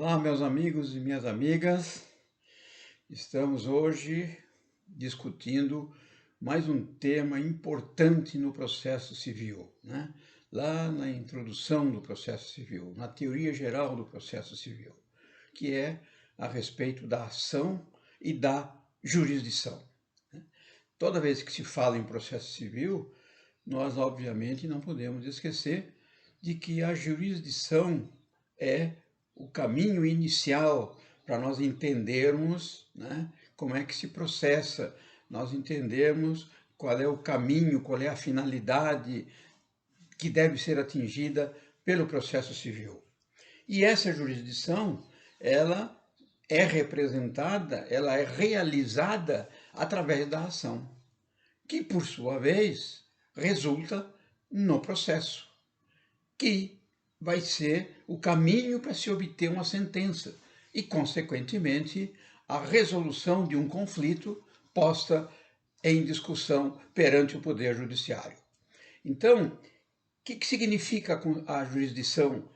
Olá, meus amigos e minhas amigas. Estamos hoje discutindo mais um tema importante no processo civil, né? Lá na introdução do processo civil, na teoria geral do processo civil, que é a respeito da ação e da jurisdição. Toda vez que se fala em processo civil, nós obviamente não podemos esquecer de que a jurisdição é o caminho inicial para nós entendermos, né, como é que se processa, nós entendermos qual é o caminho, qual é a finalidade que deve ser atingida pelo processo civil. E essa jurisdição, ela é representada, ela é realizada através da ação, que por sua vez resulta no processo, que vai ser o caminho para se obter uma sentença e, consequentemente, a resolução de um conflito posta em discussão perante o Poder Judiciário. Então, o que significa a jurisdição,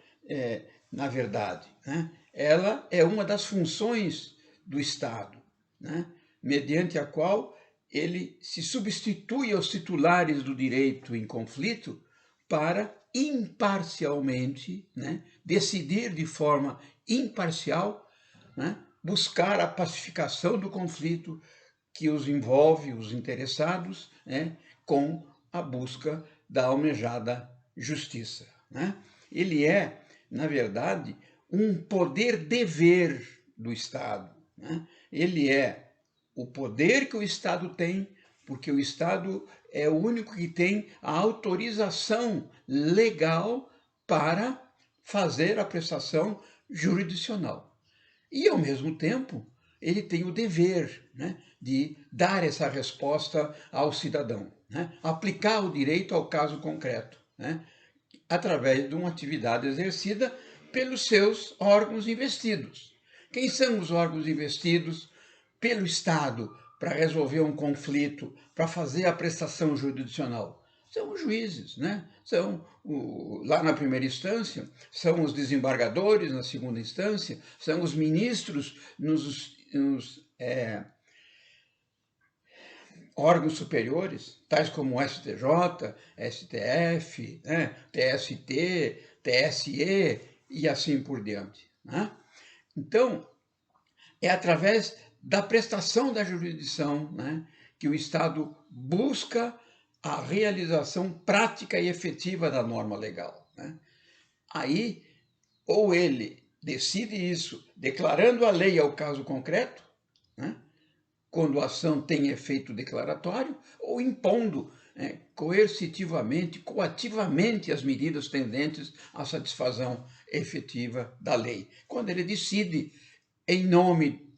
na verdade? Né? Ela é uma das funções do Estado, né? Mediante a qual ele se substitui aos titulares do direito em conflito para imparcialmente, né, decidir de forma imparcial, né, buscar a pacificação do conflito que os envolve, os interessados, né, com a busca da almejada justiça. Né? Ele é, na verdade, um poder-dever do Estado. Né? Ele é o poder que o Estado tem, porque o Estado é o único que tem a autorização legal para fazer a prestação jurisdicional. E, ao mesmo tempo, ele tem o dever, né, de dar essa resposta ao cidadão, né, aplicar o direito ao caso concreto, né, através de uma atividade exercida pelos seus órgãos investidos. Quem são os órgãos investidos pelo Estado para resolver um conflito, para fazer a prestação jurisdicional? São os juízes, né? Lá na primeira instância, são os desembargadores na segunda instância, são os ministros nos órgãos superiores, tais como o STJ, STF, né, TST, TSE e assim por diante. Né? Então, é através da prestação da jurisdição, né, que o Estado busca a realização prática e efetiva da norma legal. Né? Aí, ou ele decide isso declarando a lei ao caso concreto, né, quando a ação tem efeito declaratório, ou impondo coercitivamente, coativamente as medidas tendentes à satisfação efetiva da lei. Quando ele decide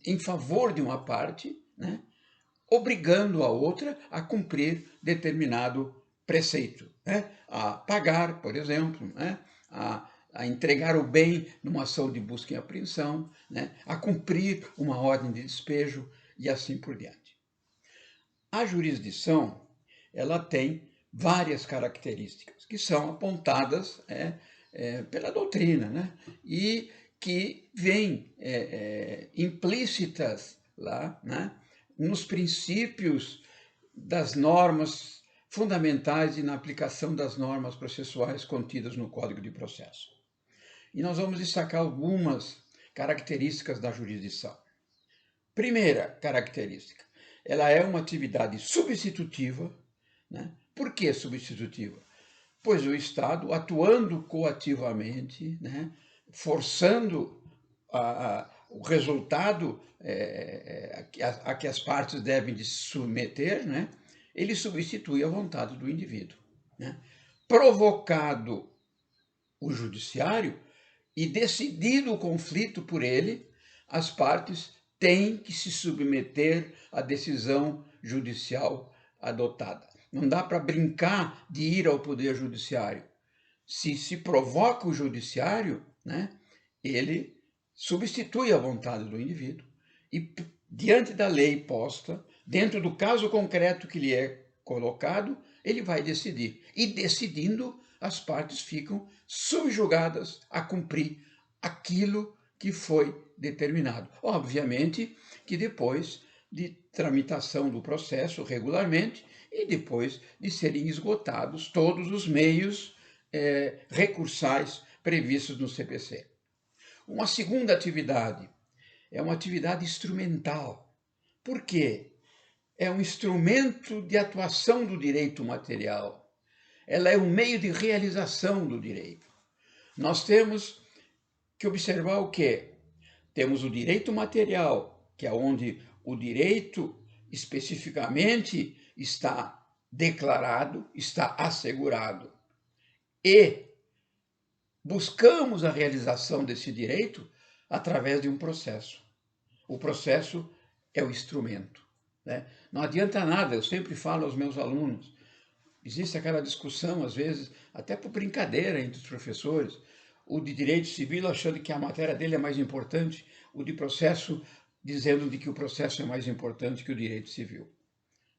em favor de uma parte, né, obrigando a outra a cumprir determinado preceito, né, a pagar, por exemplo, né, a entregar o bem numa ação de busca e apreensão, né, a cumprir uma ordem de despejo e assim por diante. A jurisdição, ela tem várias características que são apontadas pela doutrina, né, e que vêm implícitas lá, né, nos princípios das normas fundamentais e na aplicação das normas processuais contidas no Código de Processo. E nós vamos destacar algumas características da jurisdição. Primeira característica, ela é uma atividade substitutiva. Né? Por que substitutiva? Pois o Estado, atuando coativamente, né, forçando o resultado a que as partes devem de se submeter, né, ele substitui a vontade do indivíduo. Né? Provocado o judiciário e decidido o conflito por ele, as partes têm que se submeter à decisão judicial adotada. Não dá para brincar de ir ao Poder Judiciário. Se provoca o judiciário, né, ele substitui a vontade do indivíduo e, diante da lei posta, dentro do caso concreto que lhe é colocado, ele vai decidir. E decidindo, as partes ficam subjugadas a cumprir aquilo que foi determinado. Obviamente que depois de tramitação do processo regularmente e depois de serem esgotados todos os meios recursais previstos no CPC. Uma segunda atividade é uma atividade instrumental. Por quê? É um instrumento de atuação do direito material. Ela é um meio de realização do direito. Nós temos que observar o quê? Temos o direito material, que é onde o direito especificamente está declarado, está assegurado. E buscamos a realização desse direito através de um processo. O processo é o instrumento, né? Não adianta nada, eu sempre falo aos meus alunos, existe aquela discussão, às vezes, até por brincadeira entre os professores, o de direito civil achando que a matéria dele é mais importante, o de processo dizendo de que o processo é mais importante que o direito civil.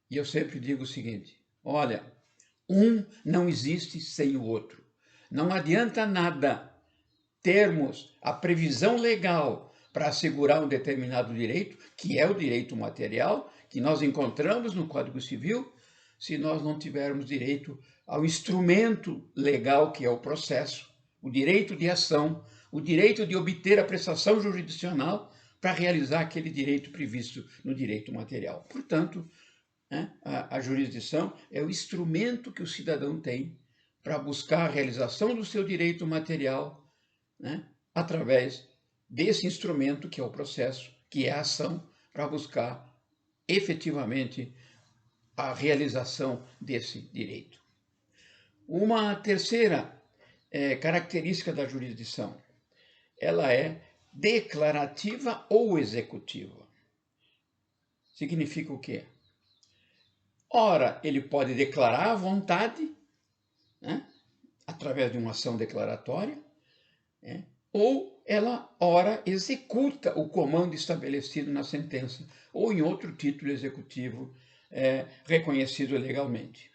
E eu sempre digo o seguinte, olha, um não existe sem o outro. Não adianta nada termos a previsão legal para assegurar um determinado direito, que é o direito material, que nós encontramos no Código Civil, se nós não tivermos direito ao instrumento legal que é o processo, o direito de ação, o direito de obter a prestação jurisdicional para realizar aquele direito previsto no direito material. Portanto, a jurisdição é o instrumento que o cidadão tem para buscar a realização do seu direito material, através desse instrumento que é o processo, que é a ação, para buscar efetivamente a realização desse direito. Uma terceira característica da jurisdição, ela é declarativa ou executiva. Significa o quê? Ora, ele pode declarar a vontade, através de uma ação declaratória, ou ela, ora, executa o comando estabelecido na sentença, ou em outro título executivo reconhecido legalmente.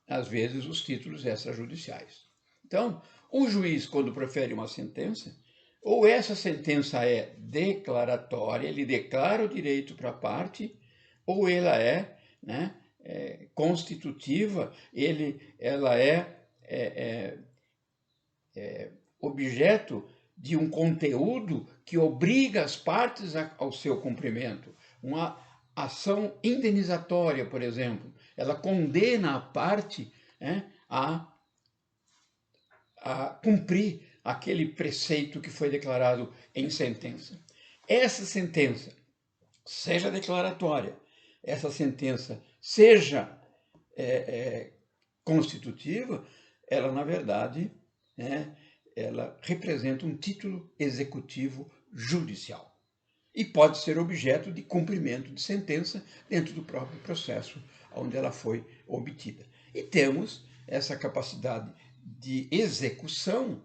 Às vezes, os títulos extrajudiciais. Então, o juiz, quando profere uma sentença, ou essa sentença é declaratória, ele declara o direito para a parte, ou ela é constitutiva, ela é objeto de um conteúdo que obriga as partes ao seu cumprimento. Uma ação indenizatória, por exemplo, ela condena a parte a cumprir aquele preceito que foi declarado em sentença. Essa sentença, seja declaratória, essa sentença seja constitutiva, ela, na verdade, ela representa um título executivo judicial e pode ser objeto de cumprimento de sentença dentro do próprio processo onde ela foi obtida. E temos essa capacidade de execução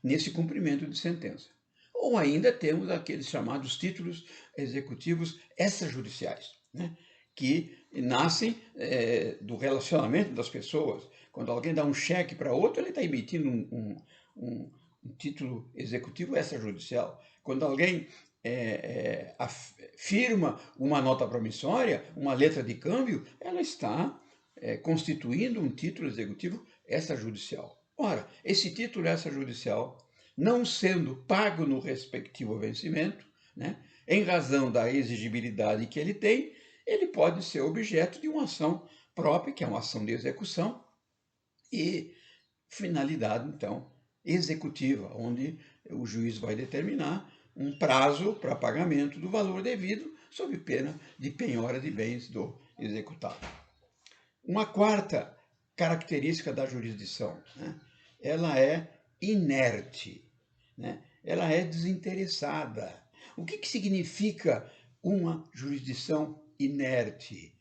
nesse cumprimento de sentença. Ou ainda temos aqueles chamados títulos executivos extrajudiciais, que nascem do relacionamento das pessoas. Quando alguém dá um cheque para outro, ele está emitindo um título executivo extrajudicial. Quando alguém firma uma nota promissória, uma letra de câmbio, ela está constituindo um título executivo extrajudicial. Ora, esse título extrajudicial, não sendo pago no respectivo vencimento, em razão da exigibilidade que ele tem, ele pode ser objeto de uma ação própria, que é uma ação de execução, e finalidade, então, executiva, onde o juiz vai determinar um prazo para pagamento do valor devido, sob pena de penhora de bens do executado. Uma quarta característica da jurisdição, ela é inerte, ela é desinteressada. O que significa uma jurisdição inerte?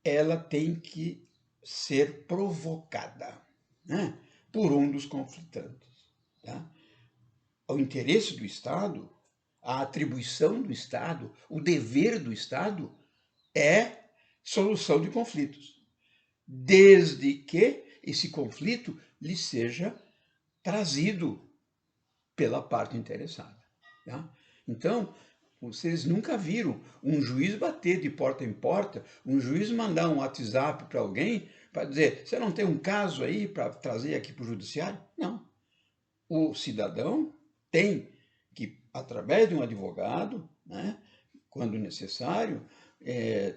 Ela tem que ser provocada por um dos conflitantes. O interesse do Estado, a atribuição do Estado, o dever do Estado é solução de conflitos, desde que esse conflito lhe seja trazido pela parte interessada. Tá? Então, vocês nunca viram um juiz bater de porta em porta, um juiz mandar um WhatsApp para alguém para dizer, você não tem um caso aí para trazer aqui para o judiciário? Não. O cidadão tem que, através de um advogado, né, quando necessário,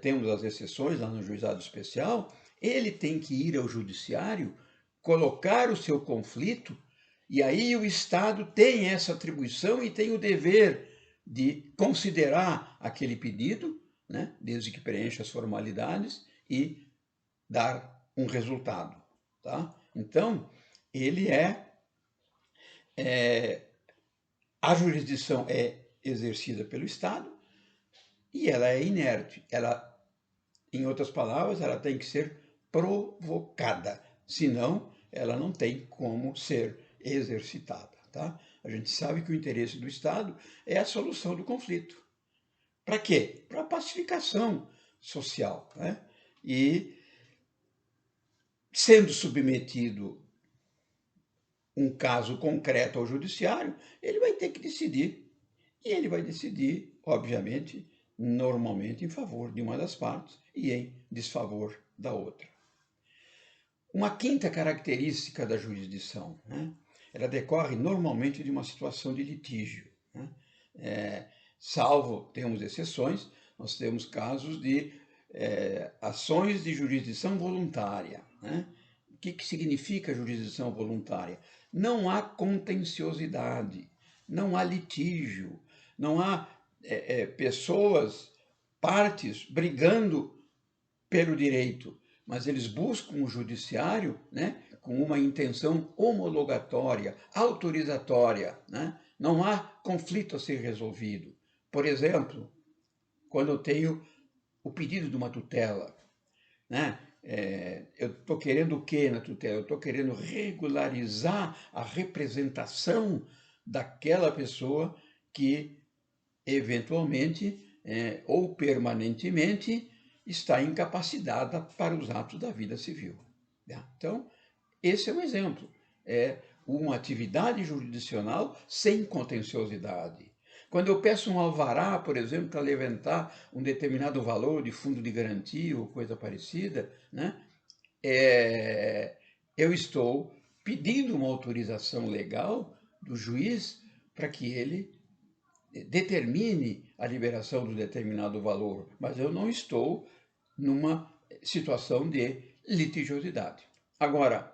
temos as exceções lá no juizado especial, ele tem que ir ao judiciário, colocar o seu conflito, e aí o Estado tem essa atribuição e tem o dever de considerar aquele pedido, né, desde que preencha as formalidades, e dar um resultado. Tá? Então, ele a jurisdição é exercida pelo Estado e ela é inerte. Ela, em outras palavras, ela tem que ser provocada, senão ela não tem como ser exercitada. Tá? A gente sabe que o interesse do Estado é a solução do conflito. Para quê? Para a pacificação social. Né? E, sendo submetido um caso concreto ao judiciário, ele vai ter que decidir. E ele vai decidir, obviamente, normalmente em favor de uma das partes e em desfavor da outra. Uma quinta característica da jurisdição, né? Ela decorre normalmente de uma situação de litígio. Né? Salvo, temos exceções, nós temos casos de ações de jurisdição voluntária. Né? O que significa jurisdição voluntária? Não há contenciosidade, não há litígio, não há pessoas, partes, brigando pelo direito, mas eles buscam o judiciário, né, com uma intenção homologatória, autorizatória. Né? Não há conflito a ser resolvido. Por exemplo, quando eu tenho o pedido de uma tutela, né? Eu estou querendo o quê na tutela? Eu estou querendo regularizar a representação daquela pessoa que, eventualmente, ou permanentemente, está incapacitada para os atos da vida civil. Então, esse é um exemplo. É uma atividade jurisdicional sem contenciosidade. Quando eu peço um alvará, por exemplo, para levantar um determinado valor de fundo de garantia ou coisa parecida, né, eu estou pedindo uma autorização legal do juiz para que ele determine a liberação do determinado valor, mas eu não estou numa situação de litigiosidade. Agora,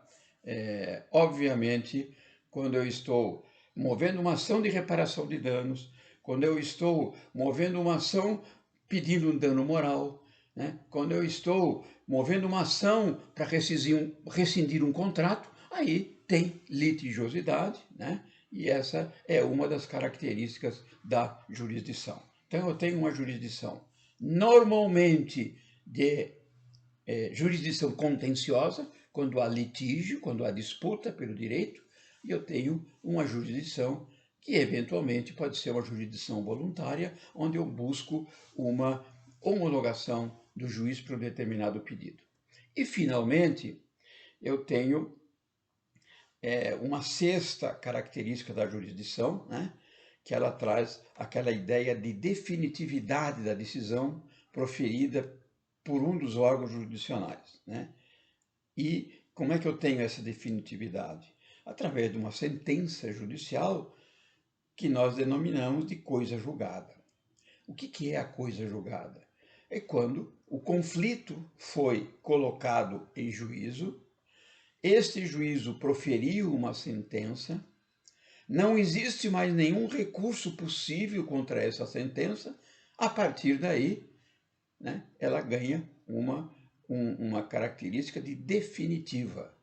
obviamente, quando eu estou movendo uma ação de reparação de danos, quando eu estou movendo uma ação pedindo um dano moral, né? Quando eu estou movendo uma ação para rescindir um contrato, aí tem litigiosidade, né? E essa é uma das características da jurisdição. Então, eu tenho uma jurisdição normalmente de jurisdição contenciosa, quando há litígio, quando há disputa pelo direito, e eu tenho uma jurisdição que eventualmente pode ser uma jurisdição voluntária, onde eu busco uma homologação do juiz para um determinado pedido. E, finalmente, eu tenho uma sexta característica da jurisdição, né, que ela traz aquela ideia de definitividade da decisão proferida por um dos órgãos jurisdicionais. Né? E como é que eu tenho essa definitividade? Através de uma sentença judicial que nós denominamos de coisa julgada. O que é a coisa julgada? É quando o conflito foi colocado em juízo, este juízo proferiu uma sentença, não existe mais nenhum recurso possível contra essa sentença, a partir daí, né, ela ganha uma característica de definitiva.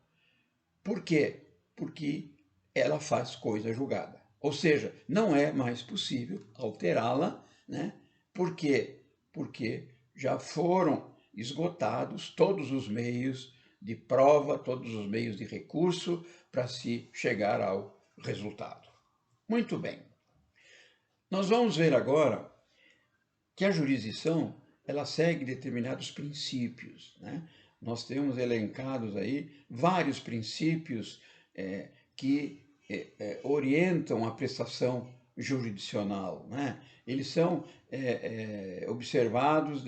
Por quê? Porque ela faz coisa julgada. Ou seja, não é mais possível alterá-la, né? Por quê? Porque já foram esgotados todos os meios de prova, todos os meios de recurso para se chegar ao resultado. Muito bem. Nós vamos ver agora que a jurisdição ela segue determinados princípios. Né? Nós temos elencados aí vários princípios que orientam a prestação jurisdicional, né? Eles são observados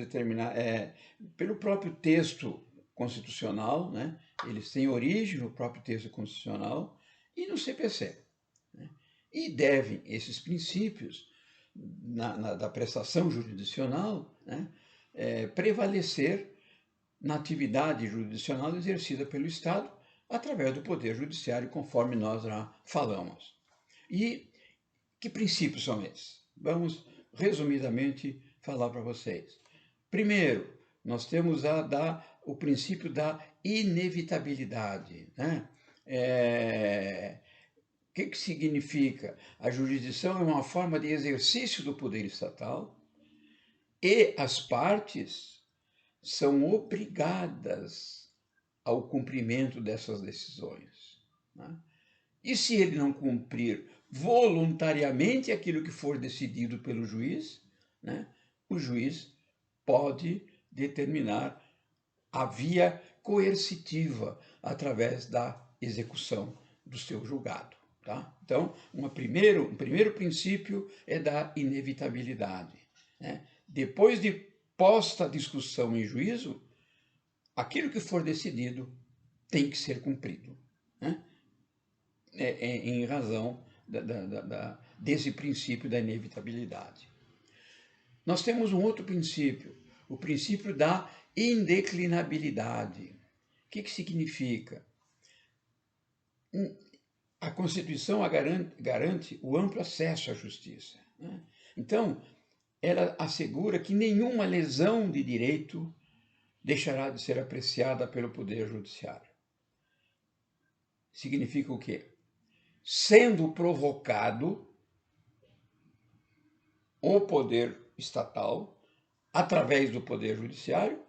pelo próprio texto constitucional, né? Eles têm origem no próprio texto constitucional e no CPC. Né? E devem esses princípios da prestação jurisdicional, né? Prevalecer na atividade jurisdicional exercida pelo Estado através do Poder Judiciário, conforme nós já falamos. E que princípios são esses? Vamos, resumidamente, falar para vocês. Primeiro, nós temos o princípio da inevitabilidade. Né? O que significa? A jurisdição é uma forma de exercício do poder estatal e as partes são obrigadas ao cumprimento dessas decisões. Né? E se ele não cumprir voluntariamente aquilo que for decidido pelo juiz, né, o juiz pode determinar a via coercitiva através da execução do seu julgado. Tá? Então, um primeiro princípio é da inevitabilidade. Né? Depois de posta a discussão em juízo, aquilo que for decidido tem que ser cumprido, né? Em razão desse princípio da inevitabilidade. Nós temos um outro princípio, o princípio da indeclinabilidade. O que significa? A Constituição garante o amplo acesso à justiça. Né? Então, ela assegura que nenhuma lesão de direito deixará de ser apreciada pelo Poder Judiciário. Significa o quê? Sendo provocado o poder estatal, através do Poder Judiciário,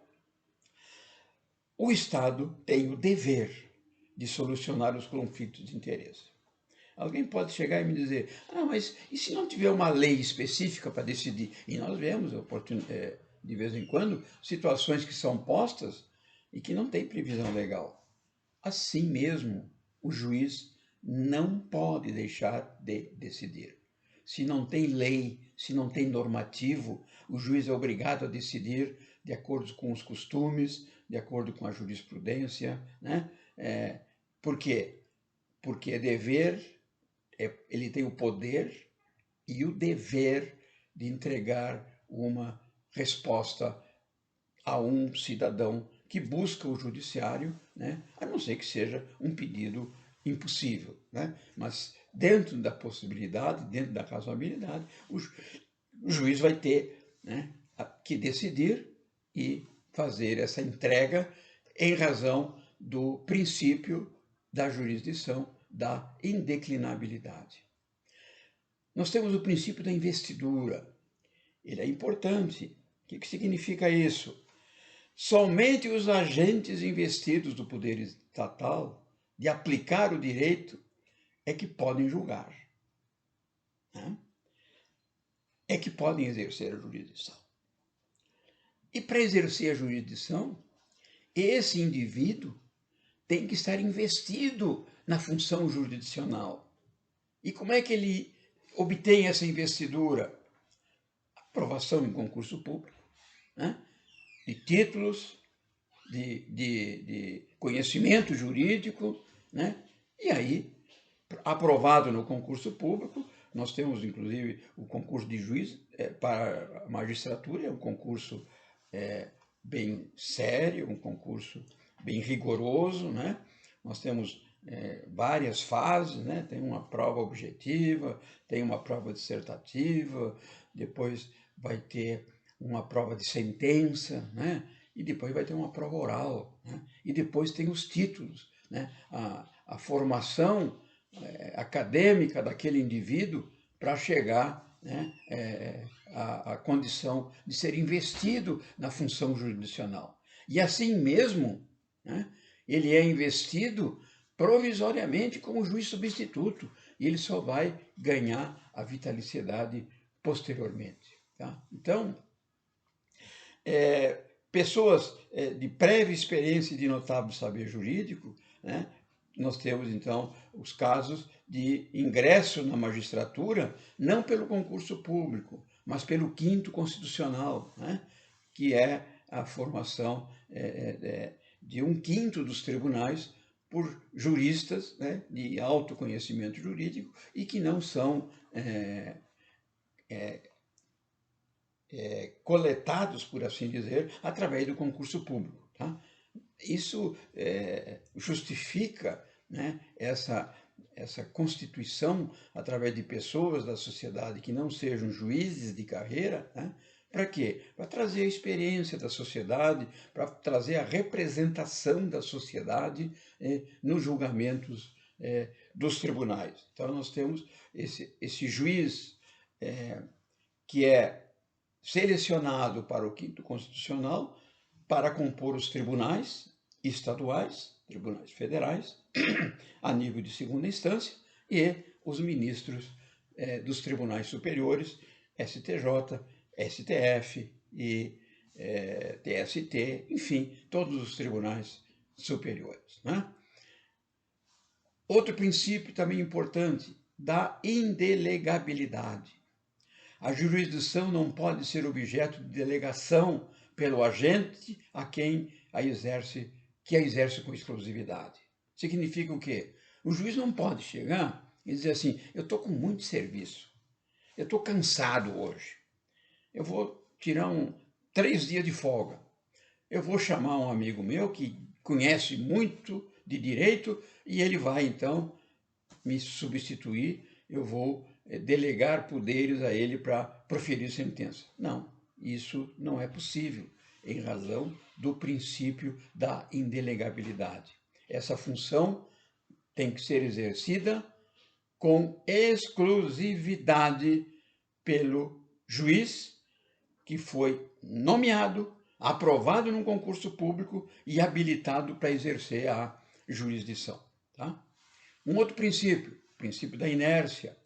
o Estado tem o dever de solucionar os conflitos de interesse. Alguém pode chegar e me dizer, mas e se não tiver uma lei específica para decidir? E nós vemos, de vez em quando, situações que são postas e que não tem previsão legal. Assim mesmo, o juiz não pode deixar de decidir. Se não tem lei, se não tem normativo, o juiz é obrigado a decidir de acordo com os costumes, de acordo com a jurisprudência. Né? Por quê? Porque ele tem o poder e o dever de entregar uma resposta a um cidadão que busca o judiciário, né? A não ser que seja um pedido impossível. Né? Mas dentro da possibilidade, dentro da razoabilidade, o juiz vai ter, né, que decidir e fazer essa entrega em razão do princípio da jurisdição da indeclinabilidade. Nós temos o princípio da investidura. Ele é importante. O que significa isso? Somente os agentes investidos do poder estatal de aplicar o direito é que podem julgar. Né? É que podem exercer a jurisdição. E para exercer a jurisdição, esse indivíduo tem que estar investido na função jurisdicional. E como é que ele obtém essa investidura? Aprovação em concurso público, né? De títulos, de conhecimento jurídico, né? E aí, aprovado no concurso público, nós temos, inclusive, o concurso de juiz para a magistratura, é um concurso bem sério, um concurso bem rigoroso, né? Nós temos várias fases, né? Tem uma prova objetiva, tem uma prova dissertativa, depois vai ter uma prova de sentença, né? E depois vai ter uma prova oral, né? E depois tem os títulos, né? A formação acadêmica daquele indivíduo para chegar, né, à condição de ser investido na função jurisdicional. E assim mesmo, né, ele é investido provisoriamente como juiz substituto e ele só vai ganhar a vitaliciedade posteriormente. Tá? Então, pessoas de prévia experiência e de notável saber jurídico, né, nós temos, então, os casos de ingresso na magistratura, não pelo concurso público, mas pelo quinto constitucional, né? Que é a formação de 1/5 dos tribunais por juristas, né, de alto conhecimento jurídico e que não são coletados, por assim dizer, através do concurso público. Tá? Isso justifica, né, essa constituição através de pessoas da sociedade que não sejam juízes de carreira, né? Para quê? Para trazer a experiência da sociedade, para trazer a representação da sociedade nos julgamentos dos tribunais. Então, nós temos esse juiz que é selecionado para o quinto constitucional para compor os tribunais estaduais, tribunais federais, a nível de segunda instância, e os ministros dos tribunais superiores, STJ, STF e TST, enfim, todos os tribunais superiores. Né? Outro princípio também importante, da indelegabilidade. A jurisdição não pode ser objeto de delegação pelo agente a quem a exerce com exclusividade. Significa o quê? O juiz não pode chegar e dizer assim, eu estou com muito serviço, eu estou cansado hoje, eu vou tirar 3 dias de folga, eu vou chamar um amigo meu que conhece muito de direito e ele vai então me substituir, eu vou delegar poderes a ele para proferir sentença. Não, isso não é possível, em razão do princípio da indelegabilidade. Essa função tem que ser exercida com exclusividade pelo juiz que foi nomeado, aprovado num concurso público e habilitado para exercer a jurisdição. Tá? Um outro princípio, o princípio da inércia.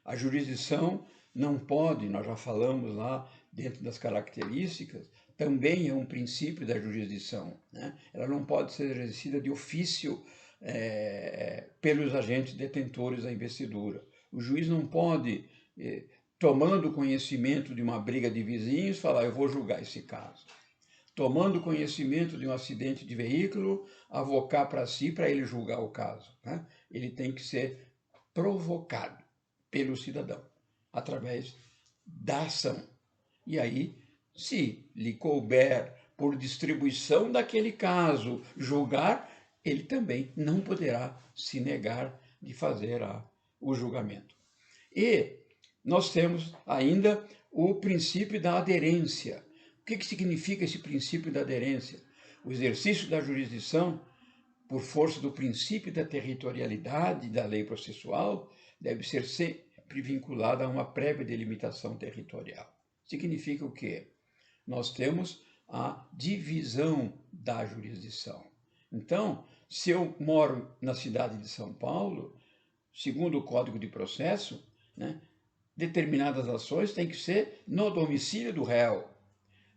A jurisdição não pode, nós já falamos lá dentro das características, também é um princípio da jurisdição, né? Ela não pode ser exercida de ofício pelos agentes detentores da investidura. O juiz não pode, tomando conhecimento de uma briga de vizinhos, falar, eu vou julgar esse caso. Tomando conhecimento de um acidente de veículo, avocar para si, para ele julgar o caso. Né? Ele tem que ser provocado pelo cidadão, através da ação. E aí, se lhe couber por distribuição daquele caso julgar, ele também não poderá se negar de fazer o julgamento. E nós temos ainda o princípio da aderência. O que significa esse princípio da aderência? O exercício da jurisdição, por força do princípio da territorialidade da lei processual, deve ser sempre vinculado a uma prévia delimitação territorial. Significa o quê? Nós temos a divisão da jurisdição. Então, se eu moro na cidade de São Paulo, segundo o Código de Processo, né, determinadas ações têm que ser no domicílio do réu.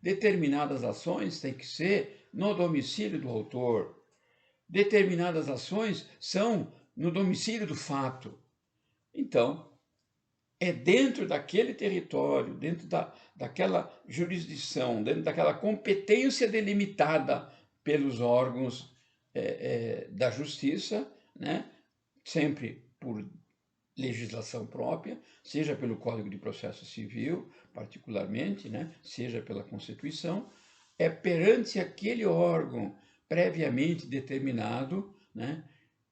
Determinadas ações têm que ser no domicílio do autor. Determinadas ações são no domicílio do fato. Então, é dentro daquele território, dentro daquela jurisdição, dentro daquela competência delimitada pelos órgãos da justiça, né? Sempre por legislação própria, seja pelo Código de Processo Civil, particularmente, né? Seja pela Constituição, é perante aquele órgão previamente determinado, né?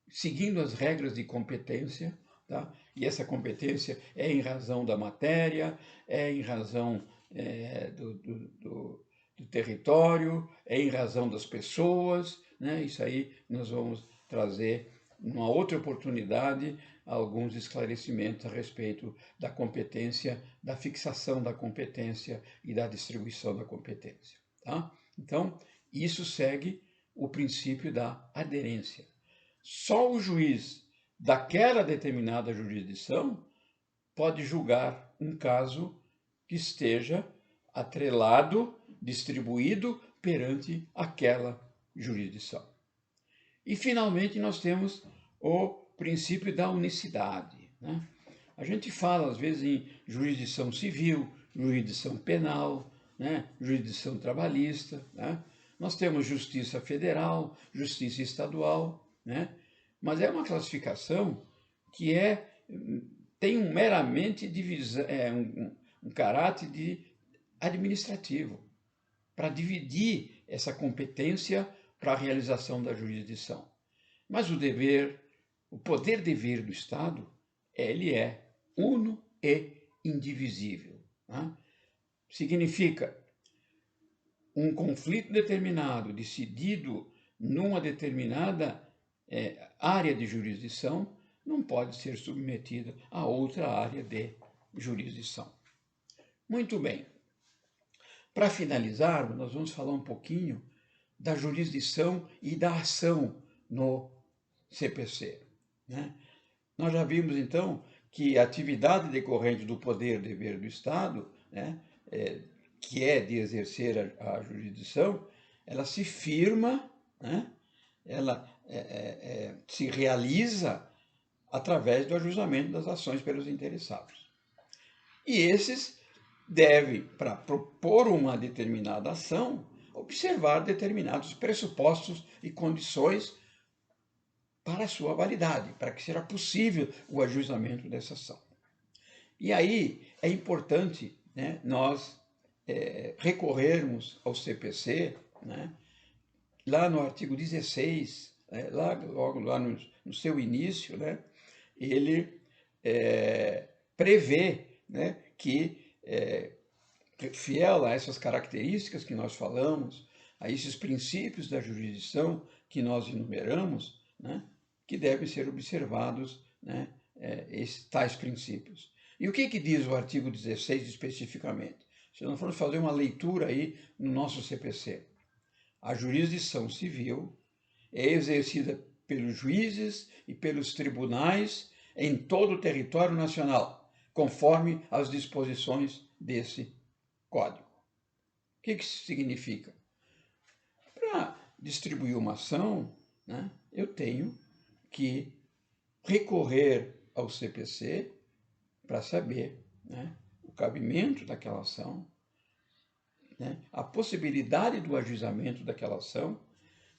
Seguindo as regras de competência, tá? E essa competência é em razão da matéria, é em razão do território, é em razão das pessoas, né? Isso aí nós vamos trazer, numa outra oportunidade, alguns esclarecimentos a respeito da competência, da fixação da competência e da distribuição da competência. Tá? Então, isso segue o princípio da aderência. Só o juiz daquela determinada jurisdição pode julgar um caso que esteja atrelado, distribuído perante aquela jurisdição. E, finalmente, nós temos o princípio da unicidade, né? A gente fala, às vezes, em jurisdição civil, jurisdição penal, né? Jurisdição trabalhista, né? Nós temos justiça federal, justiça estadual, né? Mas é uma classificação que tem meramente um caráter administrativo, para dividir essa competência para a realização da jurisdição. Mas o poder-dever do Estado, ele é uno e indivisível, né? Significa um conflito determinado, decidido numa determinada área de jurisdição, não pode ser submetido a outra área de jurisdição. Muito bem. Para finalizarmos, nós vamos falar um pouquinho da jurisdição e da ação no CPC, né? Nós já vimos, então, que a atividade decorrente do poder-dever do Estado, né, que é de exercer a jurisdição, ela se firma, né, ela se realiza através do ajuizamento das ações pelos interessados. E esses devem, para propor uma determinada ação, observar determinados pressupostos e condições para a sua validade, para que seja possível o ajuizamento dessa ação. E aí é importante, né, nós recorrermos ao CPC, né, lá no artigo 16, logo lá no seu início, né, ele prevê, né, que, fiel a essas características que nós falamos, a esses princípios da jurisdição que nós enumeramos, né, que devem ser observados, né, tais princípios. E o que diz o artigo 16 especificamente? Se nós formos fazer uma leitura aí no nosso CPC, a jurisdição civil é exercida pelos juízes e pelos tribunais em todo o território nacional, conforme as disposições desse Código. O que isso significa? Para distribuir uma ação, né, eu tenho que recorrer ao CPC para saber, né, o cabimento daquela ação, né, a possibilidade do ajuizamento daquela ação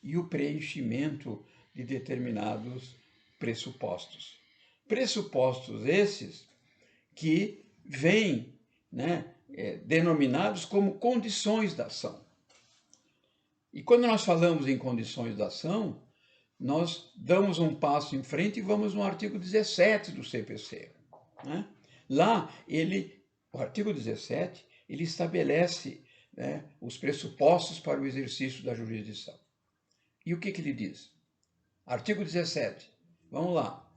e o preenchimento de determinados pressupostos. Pressupostos esses que vêm, né, denominados como condições da ação. E quando nós falamos em condições da ação, nós damos um passo em frente e vamos no artigo 17 do CPC, né? Lá, o artigo 17, ele estabelece, né, os pressupostos para o exercício da jurisdição. E o que ele diz? Artigo 17, vamos lá.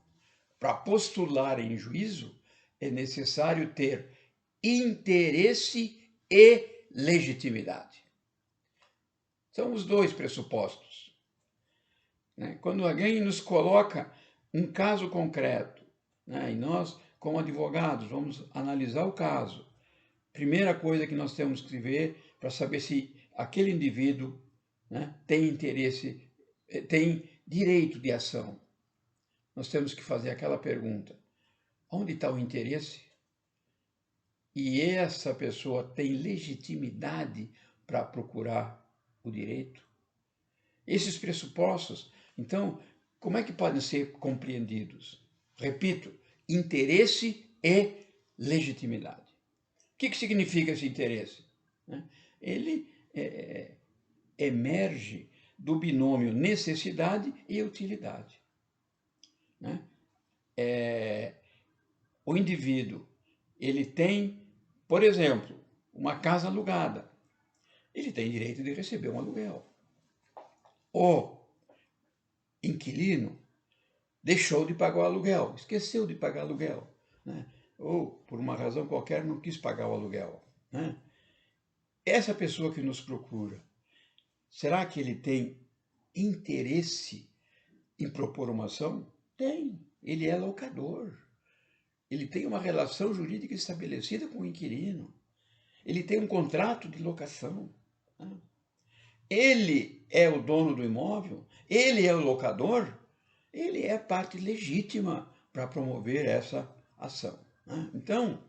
Para postular em juízo, é necessário ter interesse e legitimidade. São os dois pressupostos, né? Quando alguém nos coloca um caso concreto, né, e nós, como advogados, vamos analisar o caso, primeira coisa que nós temos que ver para saber se aquele indivíduo, né, tem interesse, tem direito de ação. Nós temos que fazer aquela pergunta: onde está o interesse? E essa pessoa tem legitimidade para procurar o direito? Esses pressupostos, então, como é que podem ser compreendidos? Repito, interesse e legitimidade. O que significa esse interesse? Ele emerge do binômio necessidade e utilidade. O indivíduo, ele tem, por exemplo, uma casa alugada. Ele tem direito de receber um aluguel. O inquilino deixou de pagar o aluguel, esqueceu de pagar o aluguel, né? Ou, por uma razão qualquer, não quis pagar o aluguel, né? Essa pessoa que nos procura, será que ele tem interesse em propor uma ação? Tem. Ele é locador. Ele tem uma relação jurídica estabelecida com o inquilino. Ele tem um contrato de locação, né? Ele é o dono do imóvel, ele é o locador, ele é parte legítima para promover essa ação, né? Então,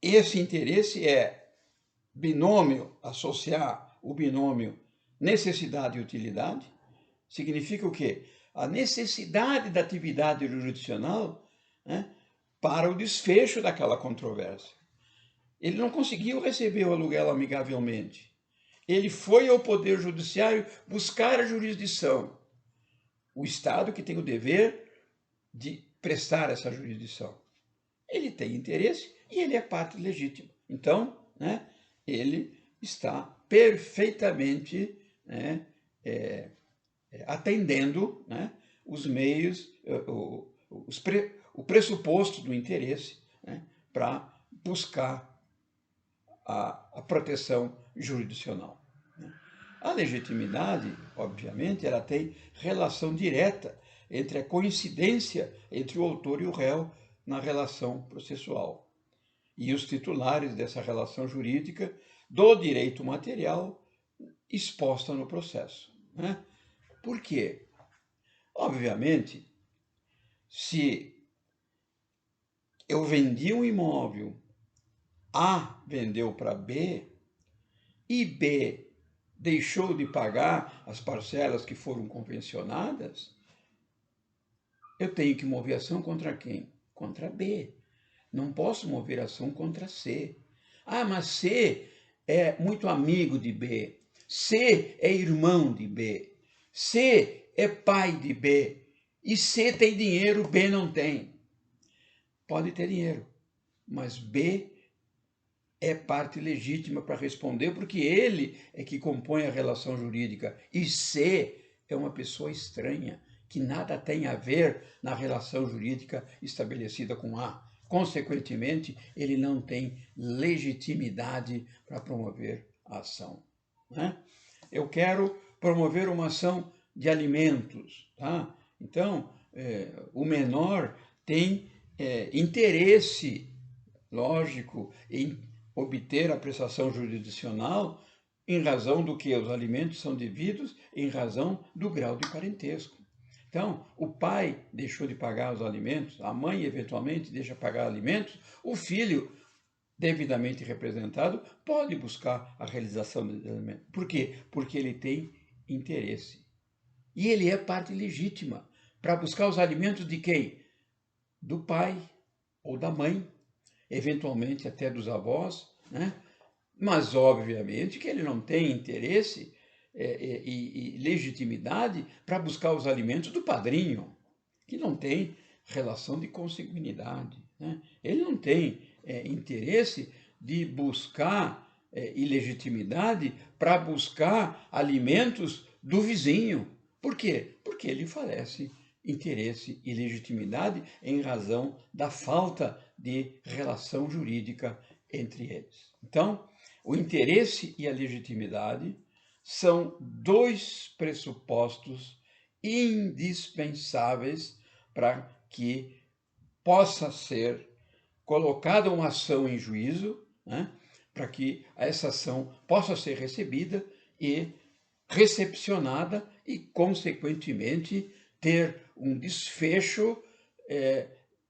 esse interesse é binômio, associar o binômio necessidade e utilidade, significa o quê? A necessidade da atividade jurisdicional, né, para o desfecho daquela controvérsia. Ele não conseguiu receber o aluguel amigavelmente. Ele foi ao Poder Judiciário buscar a jurisdição. O Estado que tem o dever de prestar essa jurisdição. Ele tem interesse e ele é parte legítima. Então, né, ele está perfeitamente, né, atendendo, né, os meios, o pressuposto do interesse, né, para buscar a proteção jurisdicional. A legitimidade, obviamente, ela tem relação direta entre a coincidência entre o autor e o réu na relação processual e os titulares dessa relação jurídica do direito material exposta no processo, né? Por quê? Obviamente, se eu vendi um imóvel, A vendeu para B e B deixou de pagar as parcelas que foram convencionadas, eu tenho que mover ação contra quem? Contra B. Não posso mover ação contra C. Ah, mas C é muito amigo de B. C é irmão de B. C é pai de B. E C tem dinheiro, B não tem. Pode ter dinheiro, mas B é parte legítima para responder, porque ele é que compõe a relação jurídica. E C é uma pessoa estranha, que nada tem a ver na relação jurídica estabelecida com A. Consequentemente, ele não tem legitimidade para promover a ação, né? Eu quero promover uma ação de alimentos, tá? Então, o menor tem interesse, lógico, em obter a prestação jurisdicional em razão do que os alimentos são devidos, em razão do grau de parentesco. Então, o pai deixou de pagar os alimentos, a mãe eventualmente deixa de pagar alimentos, o filho, devidamente representado, pode buscar a realização do alimento. Por quê? Porque ele tem interesse. E ele é parte legítima para buscar os alimentos de quem? Do pai ou da mãe, eventualmente até dos avós, né? Mas, obviamente, que ele não tem interesse e legitimidade para buscar os alimentos do padrinho, que não tem relação de consanguinidade, né? Ele não tem interesse de buscar e legitimidade para buscar alimentos do vizinho. Por quê? Porque ele falece interesse e legitimidade em razão da falta de relação jurídica entre eles. Então, o interesse e a legitimidade são dois pressupostos indispensáveis para que possa ser colocada uma ação em juízo, né, para que essa ação possa ser recebida e recepcionada e, consequentemente, ter um desfecho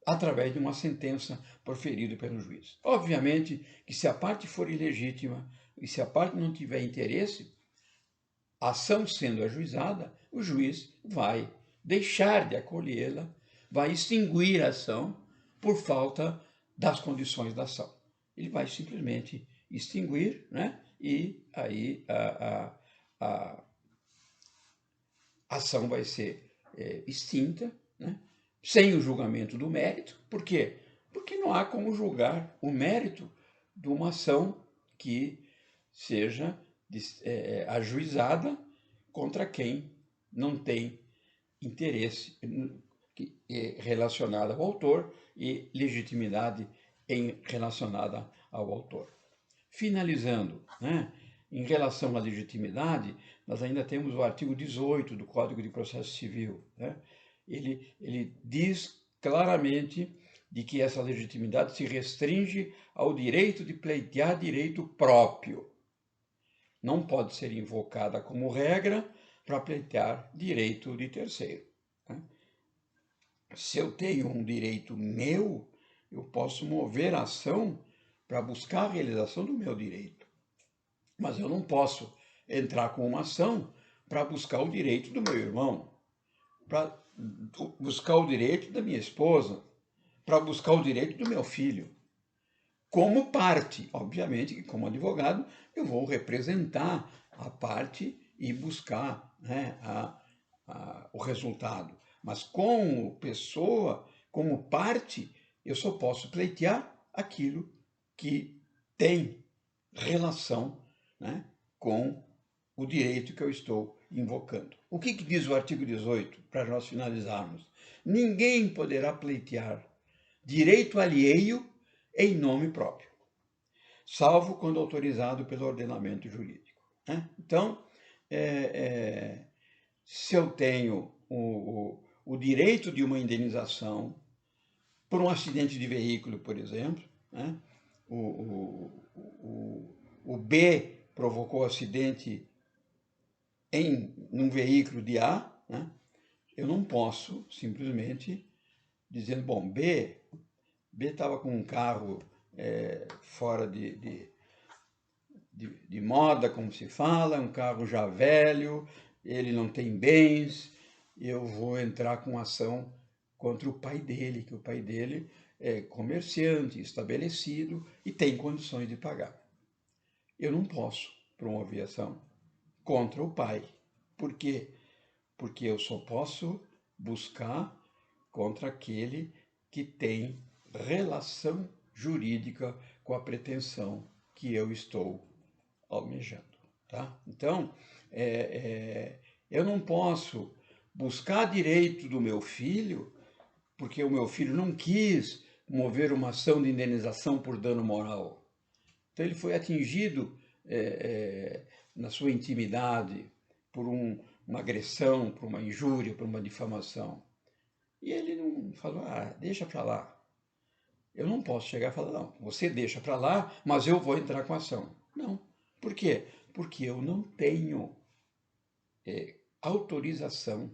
através de uma sentença proferida pelo juiz. Obviamente que se a parte for ilegítima e se a parte não tiver interesse, a ação sendo ajuizada, o juiz vai deixar de acolhê-la, vai extinguir a ação por falta das condições da ação. Ele vai simplesmente extinguir, né? E aí a ação vai ser extinta, né? Sem o julgamento do mérito. Por quê? Porque não há como julgar o mérito de uma ação que seja ajuizada contra quem não tem interesse relacionado ao autor e legitimidade relacionada ao autor. Finalizando, né, em relação à legitimidade, nós ainda temos o artigo 18 do Código de Processo Civil, né? Ele diz claramente de que essa legitimidade se restringe ao direito de pleitear direito próprio. Não pode ser invocada como regra para pleitear direito de terceiro. se eu tenho um direito meu, eu posso mover a ação para buscar a realização do meu direito. Mas eu não posso entrar com uma ação para buscar o direito do meu irmão, para buscar o direito da minha esposa, para buscar o direito do meu filho. Como parte, obviamente, que como advogado, eu vou representar a parte e buscar, né, o resultado. Mas como pessoa, como parte, eu só posso pleitear aquilo que tem relação, né, com o direito que eu estou invocando. O que diz o artigo 18, para nós finalizarmos? Ninguém poderá pleitear direito alheio em nome próprio, salvo quando autorizado pelo ordenamento jurídico, né? Então, se eu tenho o direito de uma indenização por um acidente de veículo, por exemplo, né? O B provocou acidente em um veículo de A, né? Eu não posso simplesmente dizendo, bom, B estava com um carro fora de moda, como se fala, um carro já velho, ele não tem bens, eu vou entrar com ação contra o pai dele, que o pai dele é comerciante, estabelecido e tem condições de pagar. Eu não posso promover ação contra o pai. Por quê? Porque eu só posso buscar contra aquele que tem relação jurídica com a pretensão que eu estou almejando. Tá? Então, eu não posso buscar direito do meu filho, porque o meu filho não quis mover uma ação de indenização por dano moral. Então, ele foi atingido na sua intimidade por uma agressão, por uma injúria, por uma difamação. E ele não falou, deixa para lá. Eu não posso chegar e falar, não, você deixa para lá, mas eu vou entrar com ação. Não. Por quê? Porque eu não tenho autorização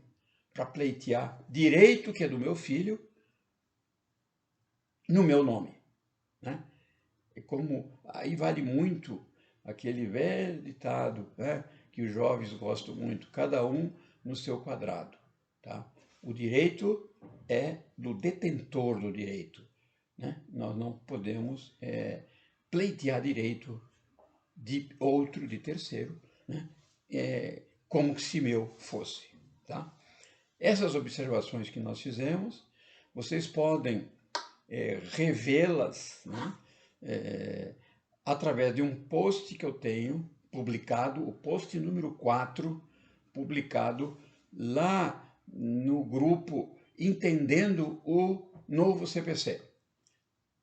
para pleitear direito que é do meu filho no meu nome, né? Aí vale muito aquele velho ditado, né, que os jovens gostam muito, cada um no seu quadrado. Tá? O direito é do detentor do direito. Né? Nós não podemos pleitear direito de outro, de terceiro, né? Como se meu fosse. Tá? Essas observações que nós fizemos, vocês podem revê-las, né? Através de um post que eu tenho publicado, o post número 4, publicado lá no grupo Entendendo o Novo CPC,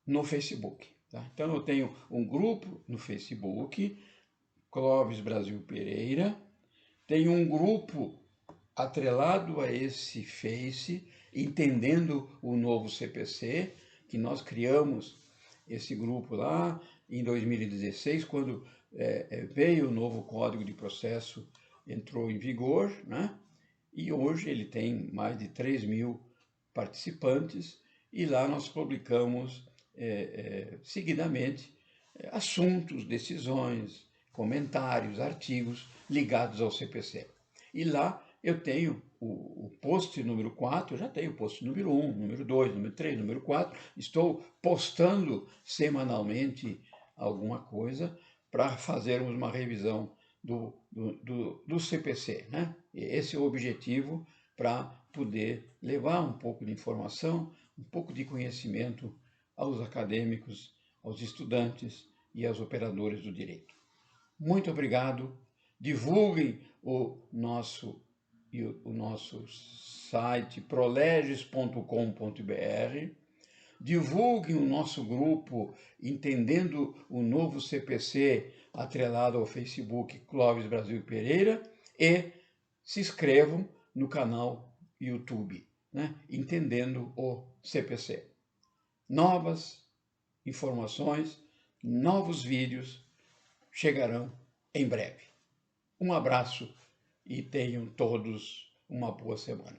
no Facebook. Tá? Então, eu tenho um grupo no Facebook, Clóvis Brasil Pereira, tenho um grupo atrelado a esse Face, Entendendo o Novo CPC, que nós criamos esse grupo lá em 2016, quando veio o novo Código de Processo, entrou em vigor, né? E hoje ele tem mais de 3.000 participantes, e lá nós publicamos seguidamente assuntos, decisões, comentários, artigos ligados ao CPC. E lá eu tenho o post número 4, já tenho o post número 1, número 2, número 3, número 4. Estou postando semanalmente alguma coisa para fazermos uma revisão do CPC. Né? Esse é o objetivo, para poder levar um pouco de informação, um pouco de conhecimento aos acadêmicos, aos estudantes e aos operadores do direito. Muito obrigado. Divulguem o nosso site proleges.com.br, divulguem o nosso grupo Entendendo o Novo CPC, atrelado ao Facebook Clóvis Brasil Pereira, e se inscrevam no canal YouTube, né? Entendendo o CPC. Novas informações, novos vídeos chegarão em breve. Um abraço e tenham todos uma boa semana.